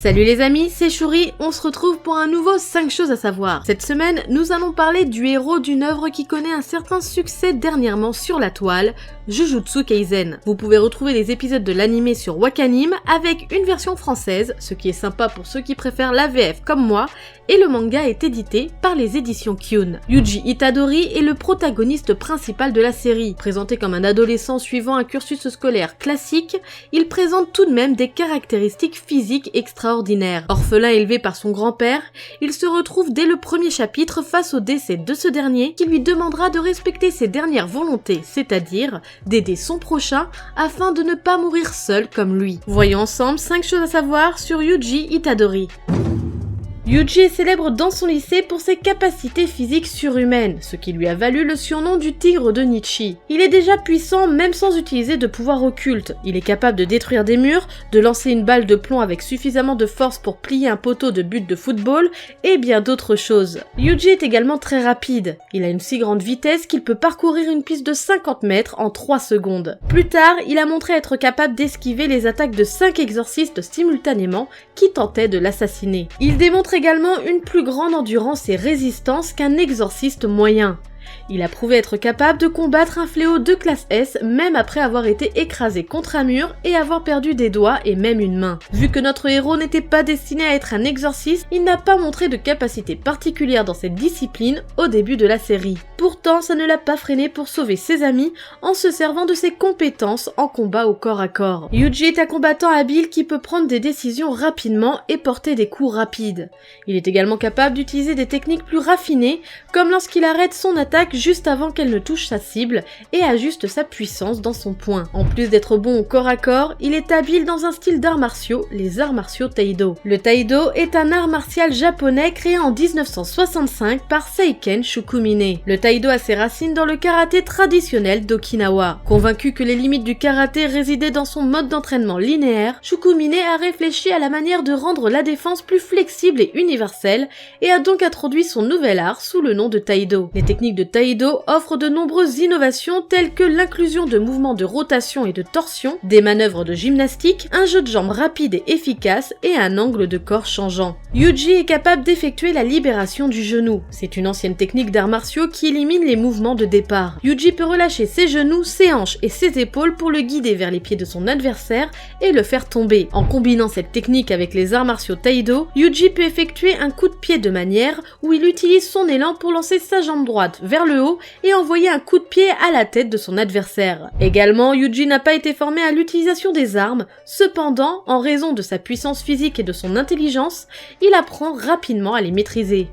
Salut les amis, c'est Shuri, on se retrouve pour un nouveau 5 choses à savoir. Cette semaine, nous allons parler du héros d'une œuvre qui connaît un certain succès dernièrement sur la toile, Jujutsu Kaisen. Vous pouvez retrouver les épisodes de l'anime sur Wakanim avec une version française, ce qui est sympa pour ceux qui préfèrent la VF comme moi, et le manga est édité par les éditions Kyun. Yuji Itadori est le protagoniste principal de la série. Présenté comme un adolescent suivant un cursus scolaire classique, il présente tout de même des caractéristiques physiques extraordinaires. Orphelin élevé par son grand-père, il se retrouve dès le premier chapitre face au décès de ce dernier qui lui demandera de respecter ses dernières volontés, c'est-à-dire d'aider son prochain afin de ne pas mourir seul comme lui. Voyons ensemble 5 choses à savoir sur Yuji Itadori. Yuji est célèbre dans son lycée pour ses capacités physiques surhumaines, ce qui lui a valu le surnom du tigre de Nietzsche. Il est déjà puissant même sans utiliser de pouvoir occulte. Il est capable de détruire des murs, de lancer une balle de plomb avec suffisamment de force pour plier un poteau de but de football, et bien d'autres choses. Yuji est également très rapide. Il a une si grande vitesse qu'il peut parcourir une piste de 50 mètres en 3 secondes. Plus tard, il a montré être capable d'esquiver les attaques de 5 exorcistes simultanément qui tentaient de l'assassiner. Il démontre également une plus grande endurance et résistance qu'un exorciste moyen. Il a prouvé être capable de combattre un fléau de classe S même après avoir été écrasé contre un mur et avoir perdu des doigts et même une main. Vu que notre héros n'était pas destiné à être un exorciste, il n'a pas montré de capacité particulière dans cette discipline au début de la série. Pourtant, ça ne l'a pas freiné pour sauver ses amis en se servant de ses compétences en combat au corps à corps. Yuji est un combattant habile qui peut prendre des décisions rapidement et porter des coups rapides. Il est également capable d'utiliser des techniques plus raffinées, comme lorsqu'il arrête son attaque juste avant qu'elle ne touche sa cible et ajuste sa puissance dans son poing. En plus d'être bon au corps à corps, il est habile dans un style d'arts martiaux, les arts martiaux Taïdo. Le Taïdo est un art martial japonais créé en 1965 par Seiken Shukumine. Le Taïdo a ses racines dans le karaté traditionnel d'Okinawa. Convaincu que les limites du karaté résidaient dans son mode d'entraînement linéaire, Shukumine a réfléchi à la manière de rendre la défense plus flexible et universelle et a donc introduit son nouvel art sous le nom de Taïdo. Les techniques de Taïdo offre de nombreuses innovations telles que l'inclusion de mouvements de rotation et de torsion, des manœuvres de gymnastique, un jeu de jambes rapide et efficace et un angle de corps changeant. Yuji est capable d'effectuer la libération du genou. C'est une ancienne technique d'arts martiaux qui élimine les mouvements de départ. Yuji peut relâcher ses genoux, ses hanches et ses épaules pour le guider vers les pieds de son adversaire et le faire tomber. En combinant cette technique avec les arts martiaux Taïdo, Yuji peut effectuer un coup de pied de manière où il utilise son élan pour lancer sa jambe droite vers le haut et envoyer un coup de pied à la tête de son adversaire. Également, Yuji n'a pas été formé à l'utilisation des armes, cependant, en raison de sa puissance physique et de son intelligence, il apprend rapidement à les maîtriser.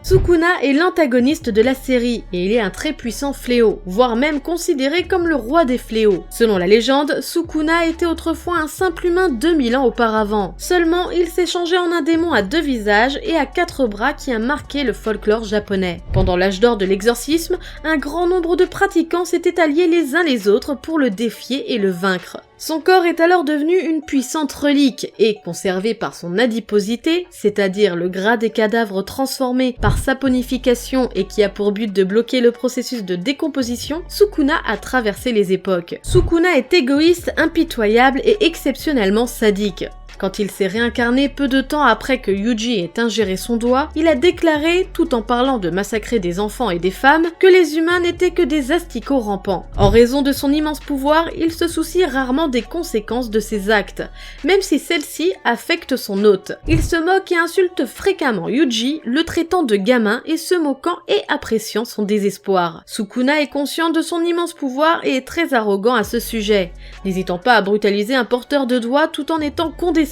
Sukuna est l'antagoniste de la série et il est un très puissant fléau, voire même considéré comme le roi des fléaux. Selon la légende, Sukuna était autrefois un simple humain 2000 ans auparavant. Seulement, il s'est changé en un démon à 2 visages et à 4 bras qui a marqué le folklore japonais. Pendant l'âge d'or de l'exorcisme, un grand nombre de pratiquants s'étaient alliés les uns les autres pour le défier et le vaincre. Son corps est alors devenu une puissante relique et, conservé par son adiposité, c'est-à-dire le gras des cadavres transformés par saponification et qui a pour but de bloquer le processus de décomposition, Sukuna a traversé les époques. Sukuna est égoïste, impitoyable et exceptionnellement sadique. Quand il s'est réincarné peu de temps après que Yuji ait ingéré son doigt, il a déclaré, tout en parlant de massacrer des enfants et des femmes, que les humains n'étaient que des asticots rampants. En raison de son immense pouvoir, il se soucie rarement des conséquences de ses actes, même si celles-ci affectent son hôte. Il se moque et insulte fréquemment Yuji, le traitant de gamin et se moquant et appréciant son désespoir. Sukuna est conscient de son immense pouvoir et est très arrogant à ce sujet, n'hésitant pas à brutaliser un porteur de doigt tout en étant condescendant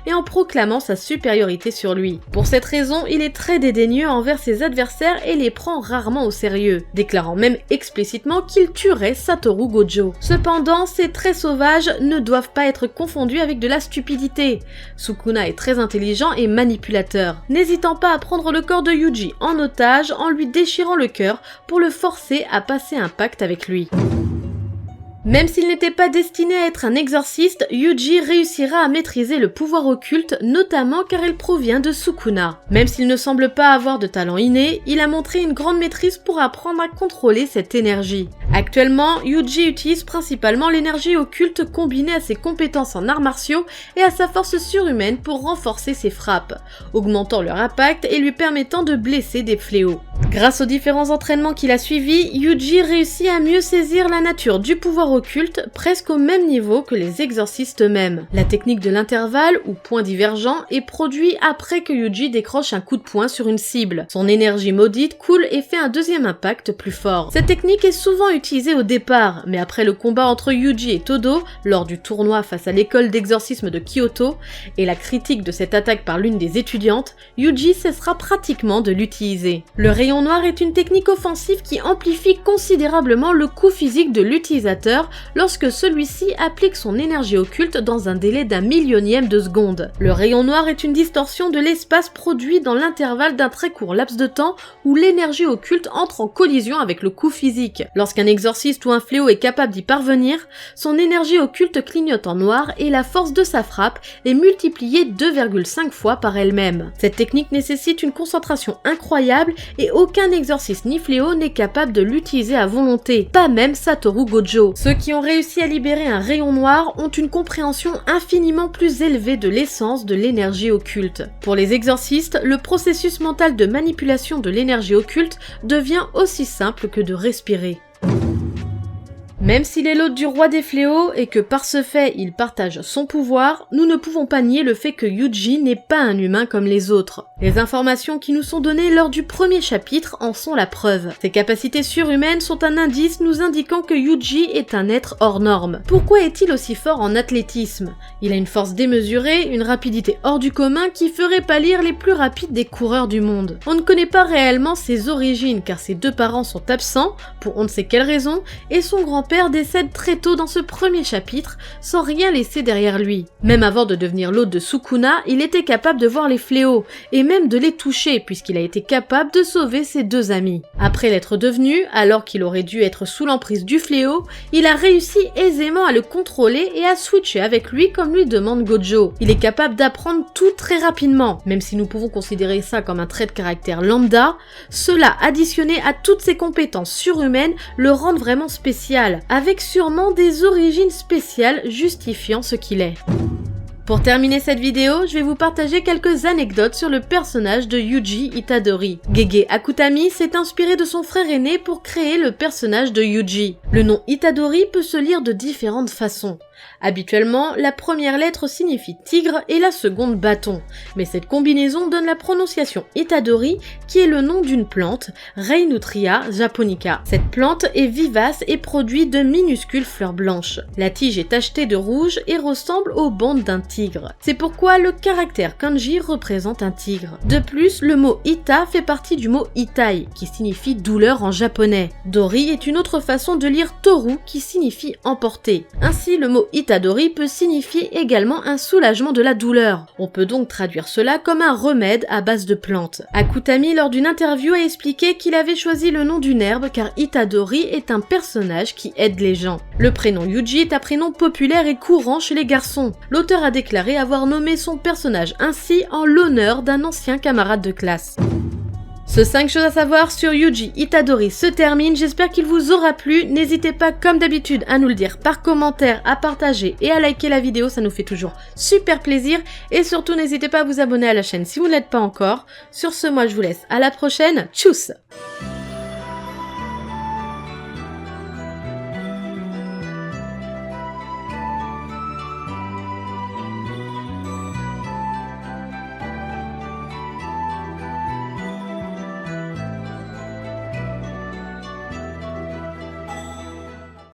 et en proclamant sa supériorité sur lui. Pour cette raison, il est très dédaigneux envers ses adversaires et les prend rarement au sérieux, déclarant même explicitement qu'il tuerait Satoru Gojo. Cependant, ces traits sauvages ne doivent pas être confondus avec de la stupidité. Sukuna est très intelligent et manipulateur, n'hésitant pas à prendre le corps de Yuji en otage en lui déchirant le cœur pour le forcer à passer un pacte avec lui. Même s'il n'était pas destiné à être un exorciste, Yuji réussira à maîtriser le pouvoir occulte, notamment car il provient de Sukuna. Même s'il ne semble pas avoir de talent inné, il a montré une grande maîtrise pour apprendre à contrôler cette énergie. Actuellement, Yuji utilise principalement l'énergie occulte combinée à ses compétences en arts martiaux et à sa force surhumaine pour renforcer ses frappes, augmentant leur impact et lui permettant de blesser des fléaux. Grâce aux différents entraînements qu'il a suivis, Yuji réussit à mieux saisir la nature du pouvoir occulte, presque au même niveau que les exorcistes eux-mêmes. La technique de l'intervalle, ou point divergent, est produite après que Yuji décroche un coup de poing sur une cible. Son énergie maudite coule et fait un deuxième impact plus fort. Cette technique est souvent utilisée au départ, mais après le combat entre Yuji et Todo, lors du tournoi face à l'école d'exorcisme de Kyoto, et la critique de cette attaque par l'une des étudiantes, Yuji cessera pratiquement de l'utiliser. Le rayon noir est une technique offensive qui amplifie considérablement le coup physique de l'utilisateur lorsque celui-ci applique son énergie occulte dans un délai d'un millionième de seconde. Le rayon noir est une distorsion de l'espace produit dans l'intervalle d'un très court laps de temps où l'énergie occulte entre en collision avec le coup physique. Lorsqu'un exorciste ou un fléau est capable d'y parvenir, son énergie occulte clignote en noir et la force de sa frappe est multipliée 2,5 fois par elle-même. Cette technique nécessite une concentration incroyable et aucun exorciste ni fléau n'est capable de l'utiliser à volonté, pas même Satoru Gojo. Ceux qui ont réussi à libérer un rayon noir ont une compréhension infiniment plus élevée de l'essence de l'énergie occulte. Pour les exorcistes, le processus mental de manipulation de l'énergie occulte devient aussi simple que de respirer. Même s'il est l'hôte du roi des fléaux et que par ce fait il partage son pouvoir, nous ne pouvons pas nier le fait que Yuji n'est pas un humain comme les autres. Les informations qui nous sont données lors du premier chapitre en sont la preuve. Ses capacités surhumaines sont un indice nous indiquant que Yuji est un être hors norme. Pourquoi est-il aussi fort en athlétisme? Il a une force démesurée, une rapidité hors du commun qui ferait pâlir les plus rapides des coureurs du monde. On ne connaît pas réellement ses origines car ses deux parents sont absents, pour on ne sait quelle raison, et son grand-père décède très tôt dans ce premier chapitre, sans rien laisser derrière lui. Même avant de devenir l'hôte de Sukuna, il était capable de voir les fléaux, et même de les toucher, puisqu'il a été capable de sauver ses deux amis. Après l'être devenu, alors qu'il aurait dû être sous l'emprise du fléau, il a réussi aisément à le contrôler et à switcher avec lui comme lui demande Gojo. Il est capable d'apprendre tout très rapidement, même si nous pouvons considérer ça comme un trait de caractère lambda, cela additionné à toutes ses compétences surhumaines le rend vraiment spécial, avec sûrement des origines spéciales justifiant ce qu'il est. Pour terminer cette vidéo, je vais vous partager quelques anecdotes sur le personnage de Yuji Itadori. Gege Akutami s'est inspiré de son frère aîné pour créer le personnage de Yuji. Le nom Itadori peut se lire de différentes façons. Habituellement, la première lettre signifie tigre et la seconde bâton, mais cette combinaison donne la prononciation Itadori qui est le nom d'une plante, Reinutria japonica. Cette plante est vivace et produit de minuscules fleurs blanches. La tige est tachetée de rouge et ressemble aux bandes d'un tigre. C'est pourquoi le caractère kanji représente un tigre. De plus, le mot Ita fait partie du mot Itai qui signifie douleur en japonais. Dori est une autre façon de lire Toru qui signifie emporter. Ainsi, le mot Itadori peut signifier également un soulagement de la douleur. On peut donc traduire cela comme un remède à base de plantes. Akutami, lors d'une interview, a expliqué qu'il avait choisi le nom d'une herbe car Itadori est un personnage qui aide les gens. Le prénom Yuji est un prénom populaire et courant chez les garçons. L'auteur a déclaré avoir nommé son personnage ainsi en l'honneur d'un ancien camarade de classe. Ce 5 choses à savoir sur Yuji Itadori se termine, j'espère qu'il vous aura plu. N'hésitez pas comme d'habitude à nous le dire par commentaire, à partager et à liker la vidéo, ça nous fait toujours super plaisir. Et surtout n'hésitez pas à vous abonner à la chaîne si vous ne l'êtes pas encore. Sur ce, moi je vous laisse à la prochaine, tchuss!